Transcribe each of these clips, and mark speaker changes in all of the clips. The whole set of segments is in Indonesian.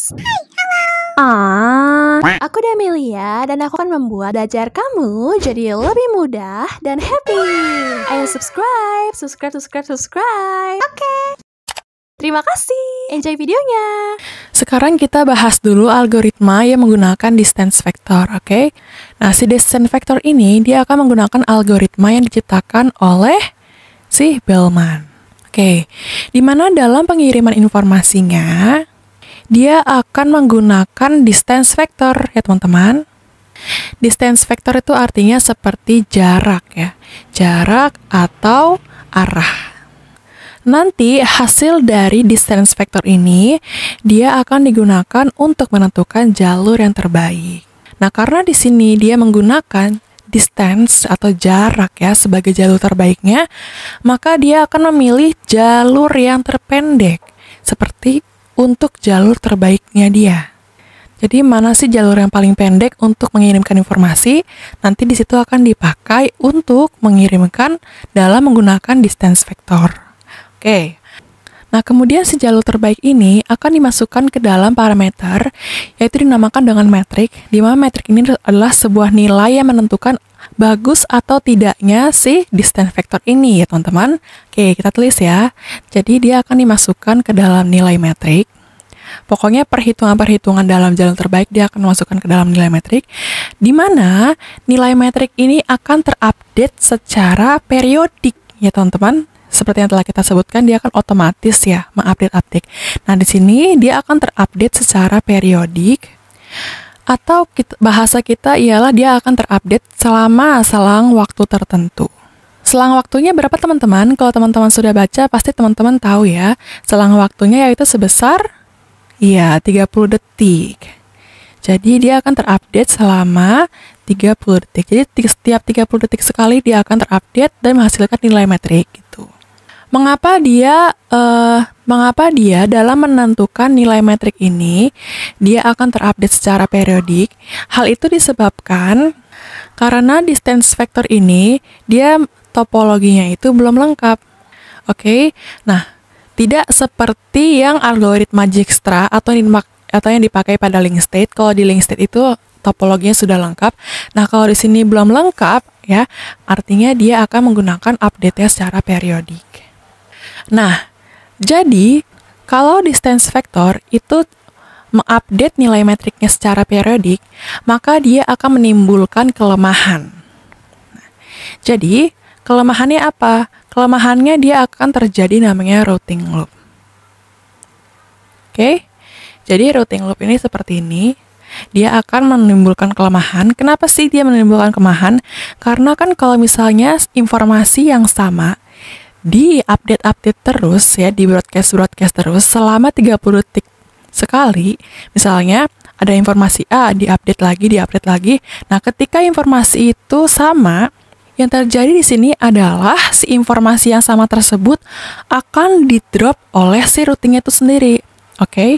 Speaker 1: Talks. Aku Damelia dan aku akan membuat belajar kamu jadi lebih mudah dan happy. Ayo subscribe. Oke. Terima kasih. Enjoy videonya.
Speaker 2: Sekarang kita bahas dulu algoritma yang menggunakan distance vector, oke? Nah, si distance vector ini dia akan menggunakan algoritma yang diciptakan oleh si Bellman. Oke, di mana dalam pengiriman informasinya dia akan menggunakan distance vector ya teman-teman. Distance vector itu artinya seperti jarak ya. Jarak atau arah. Nanti hasil dari distance vector ini dia akan digunakan untuk menentukan jalur yang terbaik. Nah, karena di sini dia menggunakan distance atau jarak ya sebagai jalur terbaiknya, maka dia akan memilih jalur yang terpendek seperti untuk jalur terbaiknya dia. Jadi mana sih jalur yang paling pendek untuk mengirimkan informasi? Nanti di situ akan dipakai untuk mengirimkan dalam menggunakan distance vector. Oke. Nah, kemudian si jalur terbaik ini akan dimasukkan ke dalam parameter, yaitu dinamakan dengan metrik, di mana metrik ini adalah sebuah nilai yang menentukan bagus atau tidaknya si distance vector ini ya teman-teman. Oke, kita tulis ya. Jadi dia akan dimasukkan ke dalam nilai metrik. Pokoknya perhitungan-perhitungan dalam jalur terbaik dia akan dimasukkan ke dalam nilai metrik, di mana nilai metrik ini akan terupdate secara periodik ya teman-teman. Seperti yang telah kita sebutkan, dia akan otomatis ya mengupdate. Nah, di sini dia akan terupdate secara periodik, atau bahasa kita ialah dia akan terupdate selama selang waktu tertentu. Selang waktunya berapa teman-teman? Kalau teman-teman sudah baca, pasti teman-teman tahu ya. Selang waktunya yaitu sebesar 30 detik. Jadi dia akan terupdate selama 30 detik. Jadi setiap 30 detik sekali dia akan terupdate dan menghasilkan nilai metrik gitu. Mengapa dia dalam menentukan nilai metrik ini dia akan terupdate secara periodik? Hal itu disebabkan karena distance vector ini dia topologinya itu belum lengkap. Oke. Nah, tidak seperti yang algoritma Dijkstra atau yang dipakai pada link state. Kalau di link state itu topologinya sudah lengkap. Nah, kalau di sini belum lengkap ya, artinya dia akan menggunakan update-nya secara periodik. Nah, jadi kalau distance vector itu mengupdate nilai metriknya secara periodik, maka dia akan menimbulkan kelemahan. Jadi, kelemahannya apa? Kelemahannya dia akan terjadi namanya routing loop. Oke? Jadi routing loop ini seperti ini. Dia akan menimbulkan kelemahan. Kenapa sih dia menimbulkan kelemahan? Karena kan kalau misalnya informasi yang sama di update terus ya, di broadcast terus selama 30 detik sekali. Misalnya ada informasi A di-update lagi. Nah, ketika informasi itu sama, yang terjadi di sini adalah si informasi yang sama tersebut akan di-drop oleh si routingnya itu sendiri. Oke?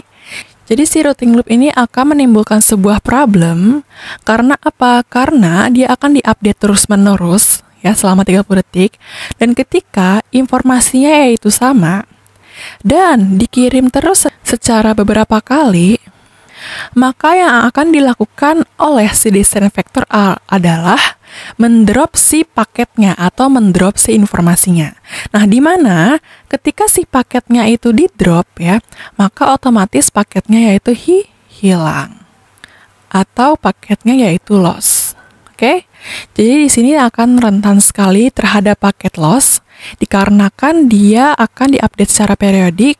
Speaker 2: Jadi si routing loop ini akan menimbulkan sebuah problem. Karena apa? Karena dia akan di-update terus-menerus ya selama 30 detik, dan ketika informasinya yaitu sama dan dikirim terus secara beberapa kali, maka yang akan dilakukan oleh si distance vector adalah mendrop si paketnya atau mendrop si informasinya. Nah, di mana ketika si paketnya itu di-drop ya, maka otomatis paketnya yaitu hilang atau paketnya yaitu loss. Oke, jadi di sini akan rentan sekali terhadap paket loss dikarenakan dia akan diupdate secara periodik,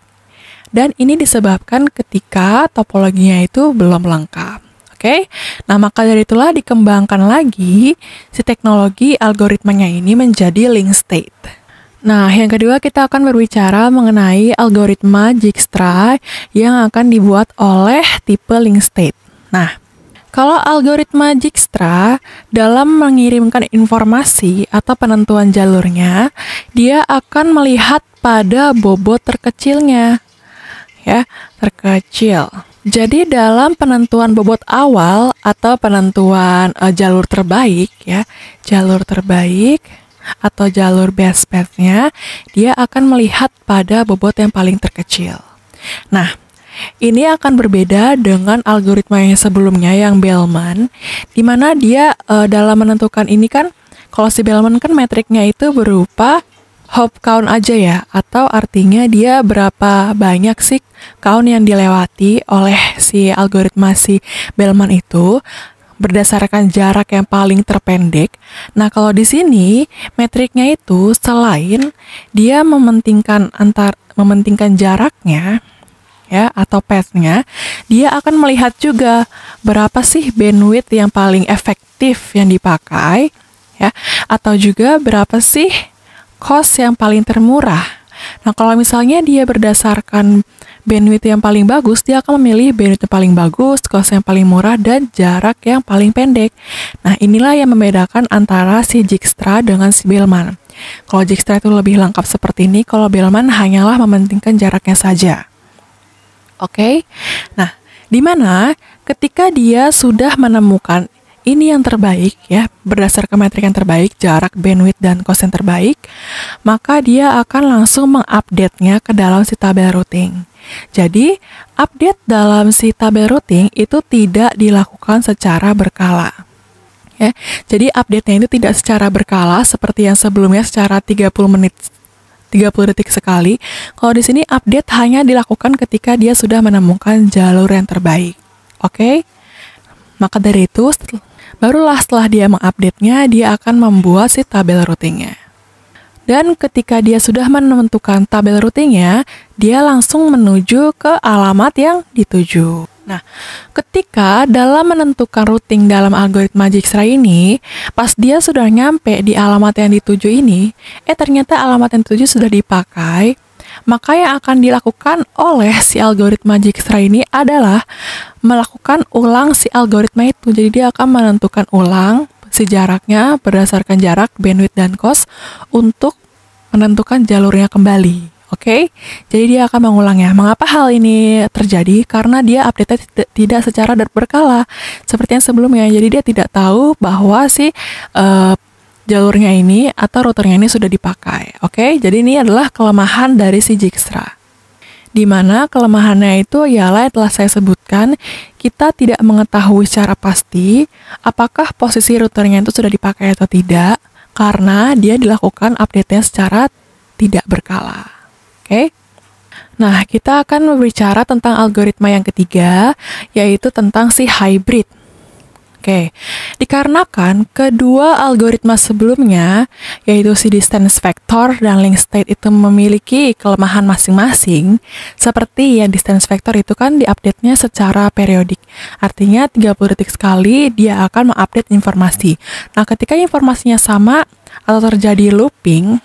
Speaker 2: dan ini disebabkan ketika topologinya itu belum lengkap. Oke, nah maka dari itulah dikembangkan lagi si teknologi algoritmanya ini menjadi link state. Nah, yang kedua kita akan berbicara mengenai algoritma Dijkstra yang akan dibuat oleh tipe link state. Nah, kalau algoritma Dijkstra dalam mengirimkan informasi atau penentuan jalurnya, dia akan melihat pada bobot terkecilnya. Ya, terkecil. Jadi dalam penentuan bobot awal atau penentuan jalur terbaik ya, jalur terbaik atau jalur best path-nya, dia akan melihat pada bobot yang paling terkecil. Nah, Ini akan berbeda dengan algoritma yang sebelumnya yang Bellman, di mana dia dalam menentukan ini kan, kalau si Bellman kan metriknya itu berupa hop count aja ya, atau artinya dia berapa banyak sih count yang dilewati oleh si algoritma si Bellman itu berdasarkan jarak yang paling terpendek. Nah, kalau di sini metriknya itu selain dia mementingkan jaraknya ya atau path-nya, dia akan melihat juga berapa sih bandwidth yang paling efektif yang dipakai ya, atau juga berapa sih cost yang paling termurah. Nah, kalau misalnya dia berdasarkan bandwidth yang paling bagus, dia akan memilih bandwidth yang paling bagus, cost yang paling murah, dan jarak yang paling pendek. Nah, inilah yang membedakan antara si Dijkstra dengan si Bellman. Kalau Dijkstra itu lebih lengkap seperti ini, kalau Bellman hanyalah mementingkan jaraknya saja. Oke? Nah, di mana ketika dia sudah menemukan ini yang terbaik ya, berdasarkan metrik yang terbaik, jarak, bandwidth, dan cost yang terbaik, maka dia akan langsung mengupdate-nya ke dalam si tabel routing. Jadi, update dalam si tabel routing itu tidak dilakukan secara berkala. Ya, jadi update-nya itu tidak secara berkala seperti yang sebelumnya secara 30 detik sekali. Kalau di sini update hanya dilakukan ketika dia sudah menemukan jalur yang terbaik. Oke? Maka dari itu, barulah setelah dia mengupdate-nya, dia akan membuat si tabel routing-nya. Dan ketika dia sudah menentukan tabel routing-nya, dia langsung menuju ke alamat yang dituju. Nah, ketika dalam menentukan routing dalam algoritma Dijkstra ini, pas dia sudah nyampe di alamat yang dituju ini, ternyata alamat yang dituju sudah dipakai, maka yang akan dilakukan oleh si algoritma Dijkstra ini adalah melakukan ulang si algoritma itu. Jadi dia akan menentukan ulang si jaraknya berdasarkan jarak, bandwidth, dan cost untuk menentukan jalurnya kembali. Oke? Jadi dia akan mengulangnya. Mengapa hal ini terjadi? Karena dia update tidak secara berkala seperti yang sebelumnya. Jadi dia tidak tahu bahwa si jalurnya ini atau routernya ini sudah dipakai. Oke? Jadi ini adalah kelemahan dari si Dijkstra. Di mana kelemahannya itu ialah yang telah saya sebutkan, kita tidak mengetahui secara pasti apakah posisi routernya itu sudah dipakai atau tidak, karena dia dilakukan update-nya secara tidak berkala. Oke? Nah, kita akan berbicara tentang algoritma yang ketiga, yaitu tentang si hybrid. Oke, dikarenakan kedua algoritma sebelumnya, yaitu si distance vector dan link state itu memiliki kelemahan masing-masing, seperti yang distance vector itu kan diupdate-nya secara periodik. Artinya 30 detik sekali dia akan mengupdate informasi. Nah, ketika informasinya sama atau terjadi looping,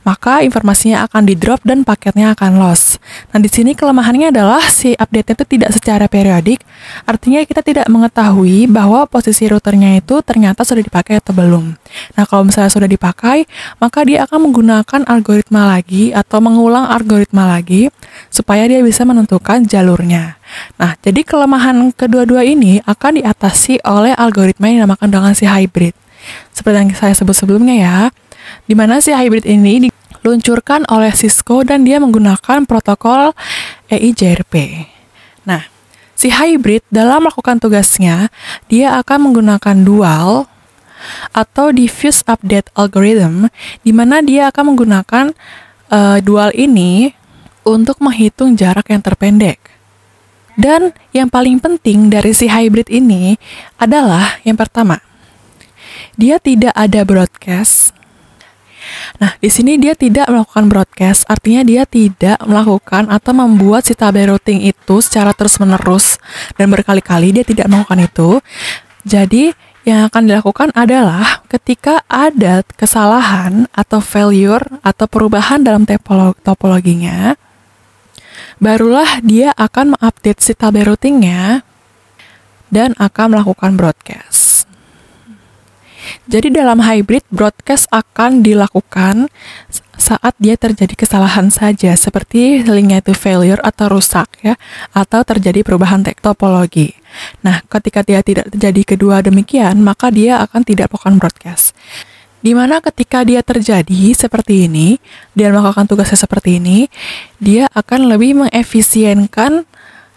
Speaker 2: maka informasinya akan di-drop dan paketnya akan loss. Nah, di sini kelemahannya adalah si update-nya itu tidak secara periodik, artinya kita tidak mengetahui bahwa posisi routernya itu ternyata sudah dipakai atau belum. Nah, kalau misalnya sudah dipakai, maka dia akan menggunakan algoritma lagi atau mengulang algoritma lagi supaya dia bisa menentukan jalurnya. Nah, jadi kelemahan kedua-dua ini akan diatasi oleh algoritma yang dinamakan dengan si hybrid. Seperti yang saya sebut sebelumnya ya, di mana si hybrid ini diluncurkan oleh Cisco dan dia menggunakan protokol EIGRP. Nah, si hybrid dalam melakukan tugasnya, dia akan menggunakan dual atau diffuse update algorithm, di mana dia akan menggunakan dual ini untuk menghitung jarak yang terpendek. Dan yang paling penting dari si hybrid ini adalah yang pertama, dia tidak ada broadcast. Nah, di sini dia tidak melakukan broadcast, artinya dia tidak melakukan atau membuat si tabel routing itu secara terus-menerus dan berkali-kali, dia tidak melakukan itu. Jadi, yang akan dilakukan adalah ketika ada kesalahan atau failure atau perubahan dalam topologinya, barulah dia akan mengupdate si tabel routingnya dan akan melakukan broadcast. Jadi dalam hybrid, broadcast akan dilakukan saat dia terjadi kesalahan saja, seperti linknya itu failure atau rusak ya, atau terjadi perubahan topologi. Nah, ketika dia tidak terjadi kedua demikian, maka dia akan tidak melakukan broadcast. Dimana ketika dia terjadi seperti ini, dia melakukan tugasnya seperti ini, dia akan lebih mengefisienkan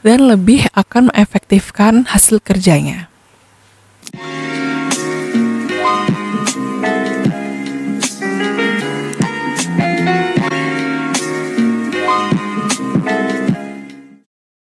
Speaker 2: dan lebih akan mengefektifkan hasil kerjanya.